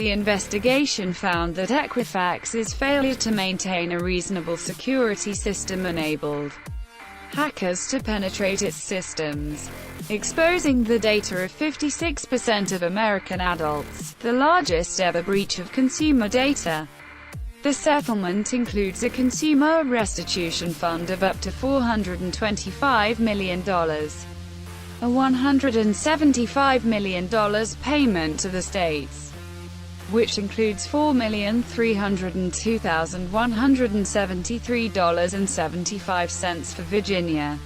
The investigation found that Equifax's failure to maintain a reasonable security system enabled hackers to penetrate its systems, exposing the data of 56% of American adults, the largest ever breach of consumer data. The settlement includes a consumer restitution fund of up to $425 million, a $175 million payment to the states, which includes $4,302,173.75 for Virginia,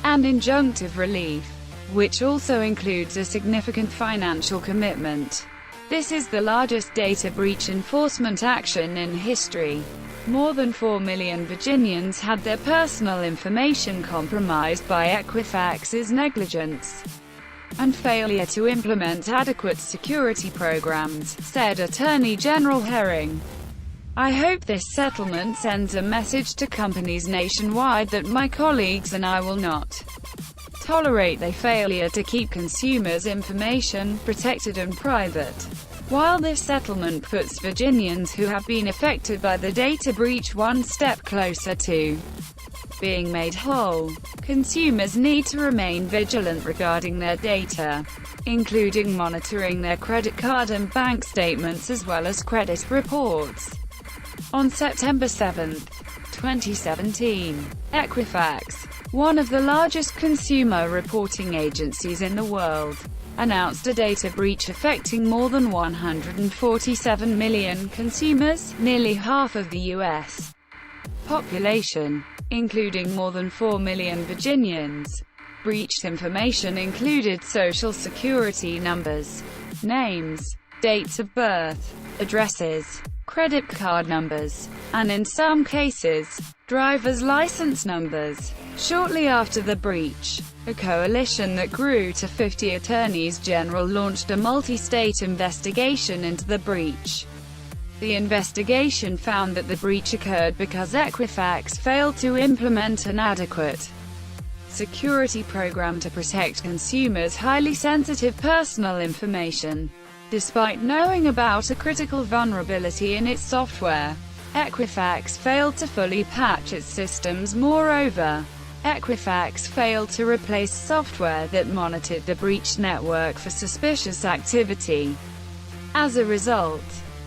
and injunctive relief, which also includes a significant financial commitment. This is the largest data breach enforcement action in history. More than 4 million Virginians had their personal information compromised by Equifax's negligence and failure to implement adequate security programs, said Attorney General Herring. I hope this settlement sends a message to companies nationwide that my colleagues and I will not tolerate their failure to keep consumers' information protected and private. While this settlement puts Virginians who have been affected by the data breach one step closer to being made whole, consumers need to remain vigilant regarding their data, including monitoring their credit card and bank statements as well as credit reports. On September 7, 2017, Equifax, one of the largest consumer reporting agencies in the world, announced a data breach affecting more than 147 million consumers, nearly half of the U.S. population, including more than 4 million Virginians. Breached information included Social Security numbers, names, dates of birth, addresses, credit card numbers, and in some cases, driver's license numbers. Shortly after the breach, a coalition that grew to 50 attorneys general launched a multi-state investigation into the breach. The investigation found that the breach occurred because Equifax failed to implement an adequate security program to protect consumers' highly sensitive personal information. Despite knowing about a critical vulnerability in its software, Equifax failed to fully patch its systems. Moreover, Equifax failed to replace software that monitored the breached network for suspicious activity. As a result,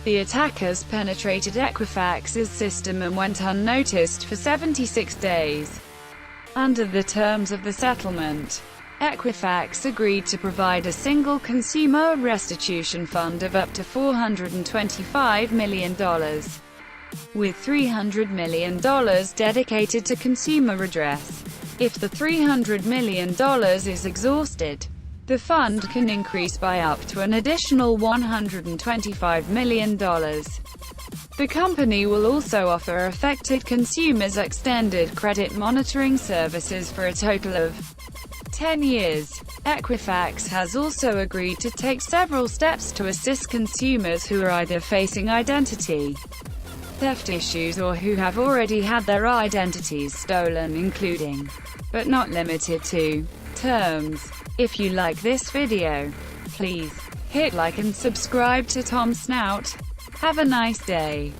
the attackers penetrated Equifax's system and went unnoticed for 76 days. Under the terms of the settlement, Equifax agreed to provide a single consumer restitution fund of up to $425 million, with $300 million dedicated to consumer redress. If the $300 million is exhausted, the fund can increase by up to an additional $125 million. The company will also offer affected consumers extended credit monitoring services for a total of 10 years. Equifax has also agreed to take several steps to assist consumers who are either facing identity theft issues or who have already had their identities stolen, including, but not limited to, terms. If you like this video, please hit like and subscribe to Tom Snout. Have a nice day.